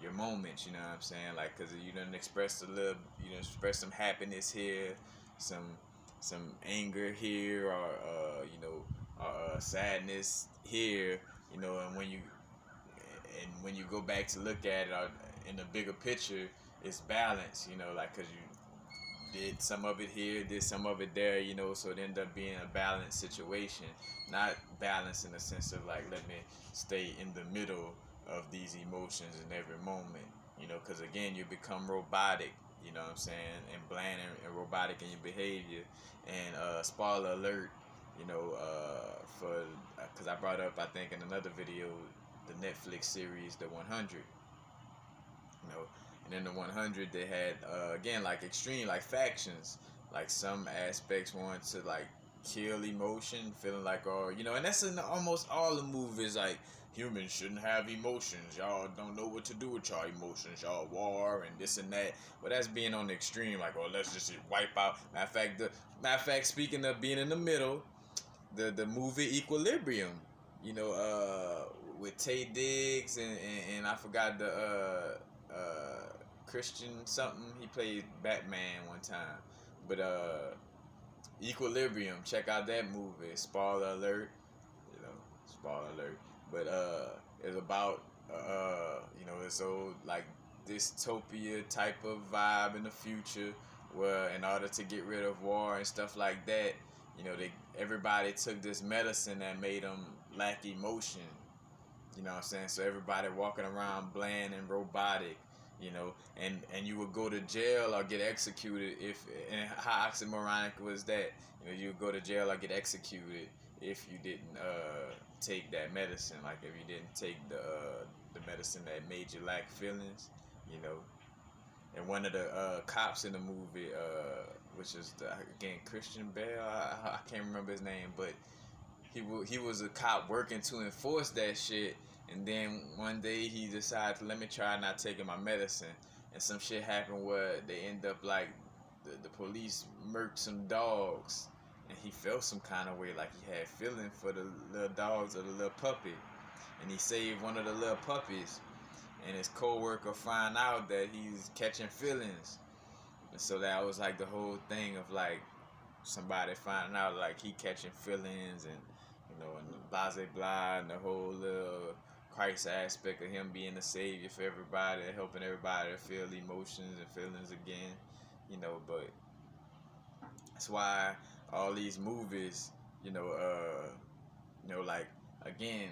your moments. You know what I'm saying? Like, cause you done express a little, express some happiness here, some some anger here, or sadness here. And when you go back to look at it, or in the bigger picture, it's balance. Like, cause you did some of it here, did some of it there, so it ended up being a balanced situation. Not balance in the sense of like, let me stay in the middle of these emotions in every moment, because again, you become robotic, you know what I'm saying, and bland and robotic in your behavior. And spoiler alert, for because I brought up, I think, in another video, the Netflix series, The 100, you know. And in the 100, they had again, like, extreme, like, factions. Like, some aspects wanted to like kill emotion, feeling like, or and that's in almost all the movies. Like, humans shouldn't have emotions. Y'all don't know what to do with y'all emotions. Y'all war and this and that. But that's being on the extreme. Like, oh, let's just wipe out. Matter of fact, speaking of being in the middle, the movie Equilibrium, with Tay Diggs and I forgot the Christian something. He played Batman one time. But Equilibrium, check out that movie. Spoiler alert, spoiler alert. But it's about this old, like, dystopia type of vibe in the future, where in order to get rid of war and stuff like that, everybody took this medicine that made them lack emotion. You know what I'm saying? So everybody walking around bland and robotic, and you would go to jail or get executed if, and how oxymoronic was that? You would go to jail or get executed if you didn't take that medicine. Like, if you didn't take the medicine that made you lack feelings, you know. And one of the cops in the movie, which is again Christian Bale, I can't remember his name, but he was a cop working to enforce that shit. And then one day he decided to, let me try not taking my medicine, and some shit happened where they end up like the police murked some dogs, and he felt some kind of way, like he had feeling for the little dogs or the little puppy, and he saved one of the little puppies, and his coworker find out that he's catching feelings, and so that was like the whole thing of like somebody finding out like he catching feelings, and and blah blah blah, and the whole little Christ aspect of him being the savior for everybody, helping everybody to feel emotions and feelings again, but that's why all these movies, like, again,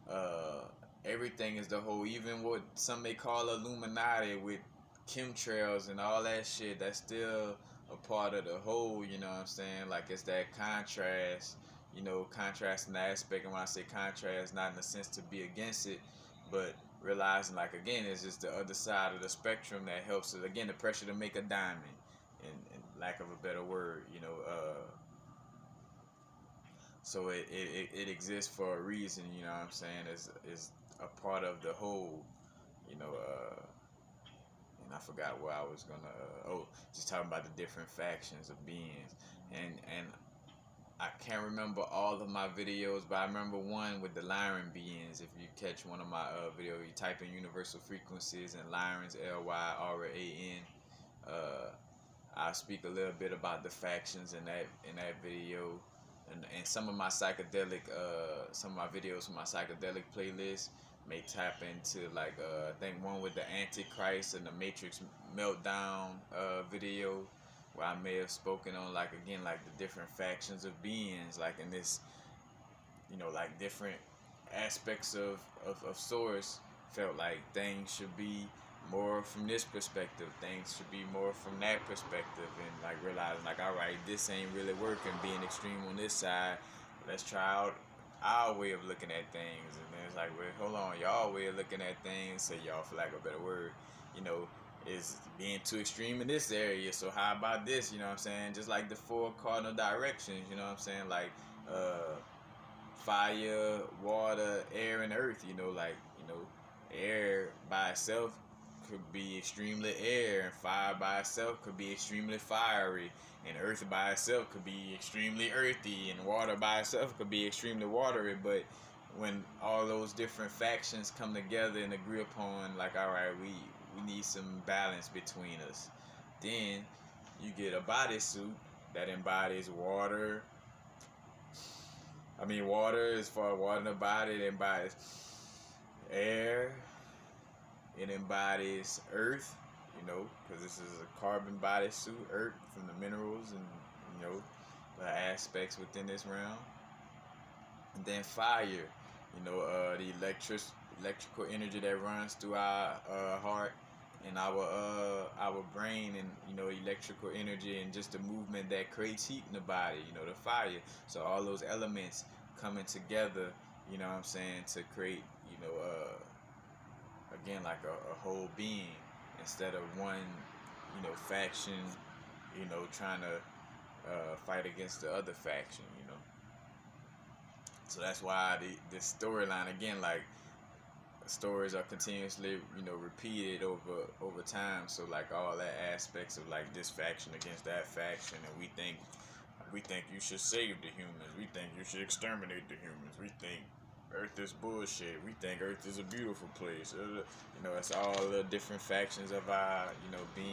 uh, everything is the whole, even what some may call Illuminati with chemtrails and all that shit, that's still a part of the whole, you know what I'm saying? Like, it's that contrast, contrasting the aspect. And when I say contrast, not in the sense to be against it, but realizing, like, again, it's just the other side of the spectrum that helps it. Again, the pressure to make a diamond, in lack of a better word, so it exists for a reason, you know what I'm saying? Is a part of the whole, and I forgot where I was gonna. Just talking about the different factions of beings, and I can't remember all of my videos, but I remember one with the Lyran beings. If you catch one of my videos, you type in universal frequencies and Lyrans, Lyran. I speak a little bit about the factions in that video, and some of my psychedelic some of my videos from my psychedelic playlist may tap into, like, I think one with the Antichrist and the Matrix meltdown video, where I may have spoken on, like, again, like the different factions of beings, like in this, like different aspects of source. Felt like things should be more from this perspective, things should be more from that perspective, and like realizing, like, all right, this ain't really working, being extreme on this side. Let's try out our way of looking at things. And then it's like, well, hold on, y'all way of looking at things, say y'all for lack of a better word, you know is being too extreme in this area, so how about this? You know what I'm saying? Just like the four cardinal directions, you know what I'm saying? Like uh fire, water, air, and earth. Like, air by itself could be extremely air, and fire by itself could be extremely fiery, and earth by itself could be extremely earthy, and water by itself could be extremely watery. But when all those different factions come together and agree upon, like, all right, we need some balance between us, then you get a bodysuit that embodies water. I mean, water, as far as water in the body, it embodies air, it embodies earth, because this is a carbon bodysuit, earth, from the minerals and, the aspects within this realm. And then fire, the electrical energy that runs through our heart and our brain, and electrical energy, and just the movement that creates heat in the body, the fire. So all those elements coming together, you know what I'm saying, to create, again, like a whole being, instead of one, faction, trying to fight against the other faction. So that's why the storyline, again, like, stories are continuously, repeated over time. So, like, all that aspects of, like, this faction against that faction, and we think you should save the humans, we think you should exterminate the humans, we think Earth is bullshit, we think Earth is a beautiful place. It's all the different factions of our, being,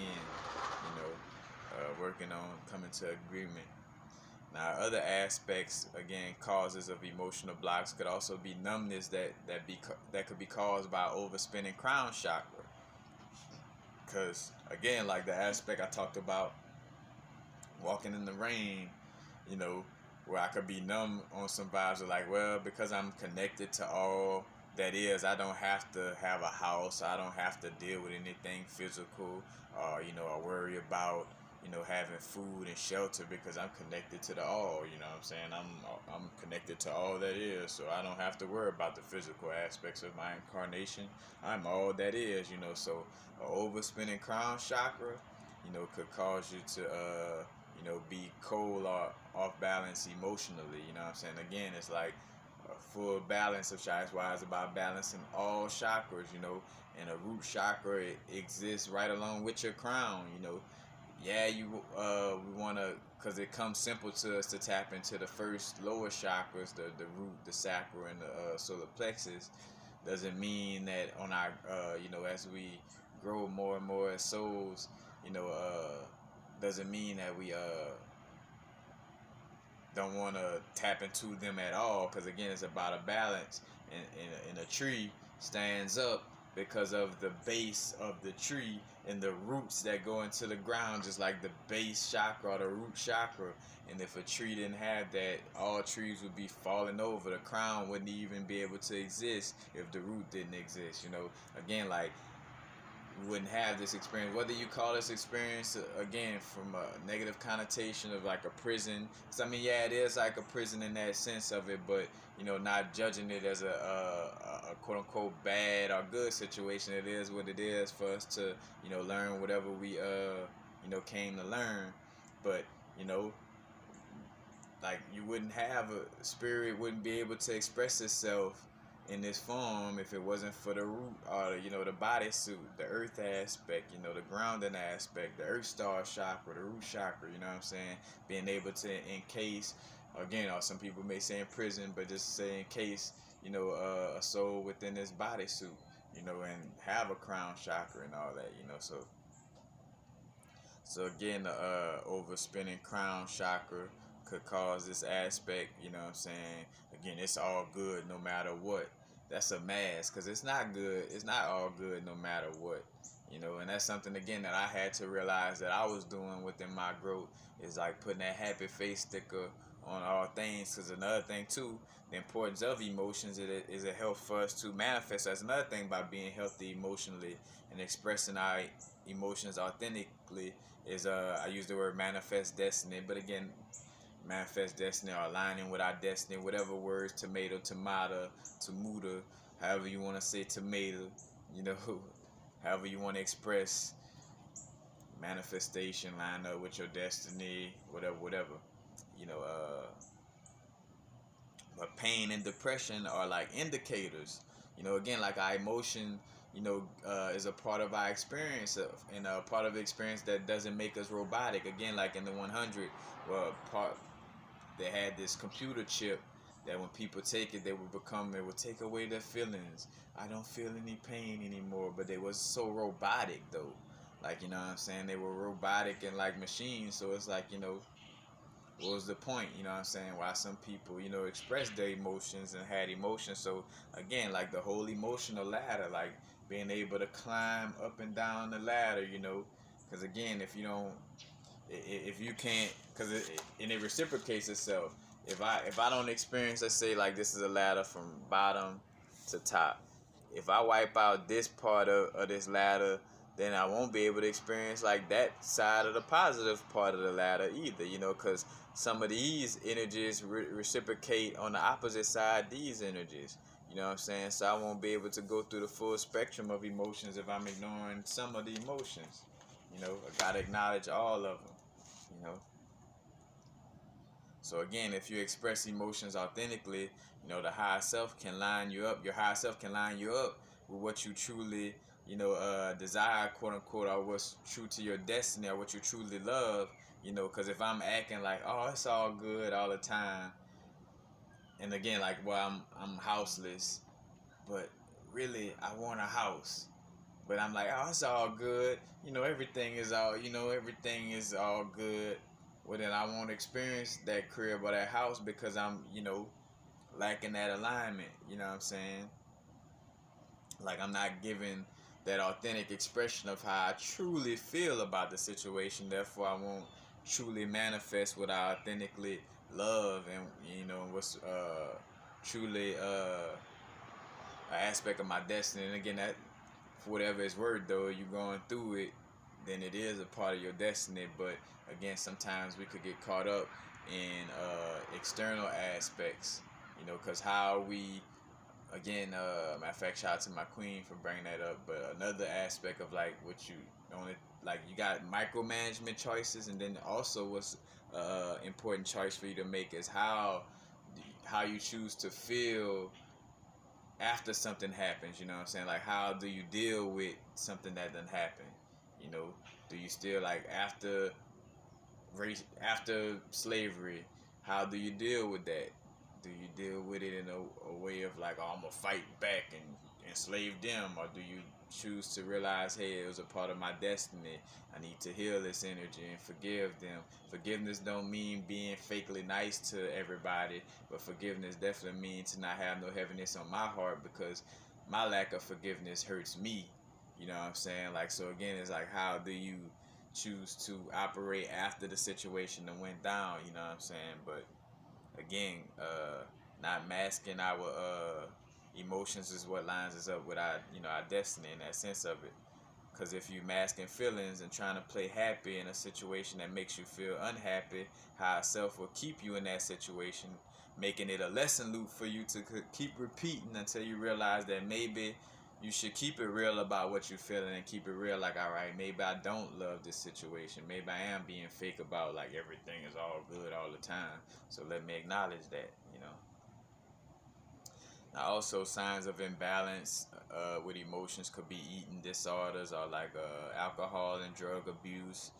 working on coming to agreement. Now, other aspects, again, causes of emotional blocks could also be numbness that could be caused by overspinning crown chakra. Because, again, like the aspect I talked about, walking in the rain, you know, where I could be numb on some vibes of, like, well, because I'm connected to all that is, I don't have to have a house, I don't have to deal with anything physical, I worry about, having food and shelter, because I'm connected to the all. You know what I'm saying? I'm connected to all that is, so I don't have to worry about the physical aspects of my incarnation. I'm all that is. So a overspinning crown chakra, could cause you to be cold or off balance emotionally. You know what I'm saying? Again, it's like a full balance of chakras. Why it's about balancing all chakras. And a root chakra, it exists right along with your crown. Yeah, we want to, because it comes simple to us to tap into the first lower chakras, the root, the sacral, and the solar plexus. Doesn't mean that on our, as we grow more and more as souls, doesn't mean that we don't want to tap into them at all, because again, it's about a balance. And a tree stands up because of the base of the tree and the roots that go into the ground, just like the base chakra or the root chakra. And if a tree didn't have that, all trees would be falling over. The crown wouldn't even be able to exist if the root didn't exist. Again, like, we wouldn't have this experience. Whether you call this experience, again, from a negative connotation of like a prison. Because, I mean, yeah, it is like a prison in that sense of it, but, not judging it as a quote-unquote bad or good situation. It is what it is for us to, learn whatever we, came to learn. But, like, you wouldn't have a spirit, wouldn't be able to express itself in this form if it wasn't for the root, or the bodysuit, the earth aspect, the grounding aspect, the earth star chakra, the root chakra. You know what I'm saying? Being able to encase, again, or some people may say in prison, but just say encase, a soul within this bodysuit, and have a crown chakra and all that. So again, the overspinning crown chakra could cause this aspect. You know what I'm saying? Again, it's all good no matter what. That's a mask, because it's not good. It's not all good no matter what. You know, and that's something again that I had to realize that I was doing within my growth, is like putting that happy face sticker on all things. Because another thing too, the importance of emotions is a help for us to manifest. That's another thing by being healthy emotionally and expressing our emotions authentically is I use the word manifest destiny, but again, manifest destiny or aligning with our destiny, whatever words, tomato, tomato, tomuta, however you want to say tomato, you know, however you want to express manifestation, line up with your destiny, whatever. You know, but pain and depression are like indicators. You know, again, like our emotion, is a part of our experience, and a part of the experience that doesn't make us robotic. Again, like in the 100, well, part they had this computer chip that when people take it, it would take away their feelings. I don't feel any pain anymore, but they was so robotic though. Like, you know what I'm saying? They were robotic and like machines, so it's like, what was the point? You know what I'm saying? Why some people, expressed their emotions and had emotions. So again, like the whole emotional ladder, like being able to climb up and down the ladder, because again, if you can't, because and it reciprocates itself. If I don't experience, let's say like this is a ladder from bottom to top. If I wipe out this part of this ladder, then I won't be able to experience like that side of the positive part of the ladder either, because some of these energies reciprocate on the opposite side, these energies. You know what I'm saying? So I won't be able to go through the full spectrum of emotions if I'm ignoring some of the emotions. I gotta acknowledge all of them. You know. So again, if you express emotions authentically, the higher self can line you up. Your higher self can line you up with what you truly, desire, quote unquote, or what's true to your destiny, or what you truly love. Because if I'm acting like, oh, it's all good all the time, and again, like, well, I'm houseless, but really I want a house. But I'm like, oh, it's all good. Everything is all good. Well, then I won't experience that crib or that house because I'm, lacking that alignment. You know what I'm saying? Like I'm not giving that authentic expression of how I truly feel about the situation. Therefore, I won't truly manifest what I authentically love, and what's truly an aspect of my destiny. And again, that for whatever it's worth, though, you're going through it, then it is a part of your destiny. But again, sometimes we could get caught up in external aspects, because how we, again, matter of fact, shout out to my queen for bringing that up. But another aspect of like what you only like, you got micromanagement choices, and then also what's important choice for you to make is how you choose to feel after something happens. You know what I'm saying? Like, how do you deal with something that doesn't happen? Do you still like after after slavery? How do you deal with that? Do you deal with it in a way of like, oh, I'm gonna fight back and enslave them, or do you choose to realize, hey, it was a part of my destiny. I need to heal this energy and forgive them. Forgiveness don't mean being fakely nice to everybody, but forgiveness definitely means to not have no heaviness on my heart, because my lack of forgiveness hurts me. You know what I'm saying? Like, so again, it's like, how do you choose to operate after the situation that went down? You know what I'm saying? But again, not masking our emotions is what lines us up with our destiny in that sense of it. Because if you masking feelings and trying to play happy in a situation that makes you feel unhappy, higher self will keep you in that situation, making it a lesson loop for you to keep repeating until you realize that maybe you should keep it real about what you're feeling, and keep it real like, all right, maybe I don't love this situation. Maybe I am being fake about like everything is all good all the time. So let me acknowledge that. Now, also signs of imbalance with emotions could be eating disorders, or like alcohol and drug abuse,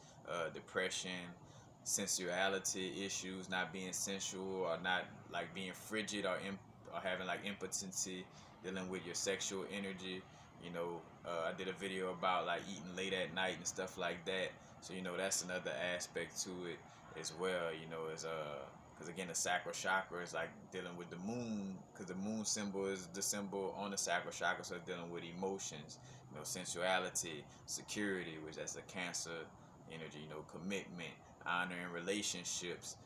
depression, sensuality issues, not being sensual, or not like being frigid, or having like impotency, dealing with your sexual energy. I did a video about like eating late at night and stuff like that. So that's another aspect to it as well. Is because again, the sacral chakra is like dealing with the moon, because the moon moon symbol is the symbol on the sacral chakra, so dealing with emotions, sensuality, security, which that's a Cancer energy, commitment, honor in relationships,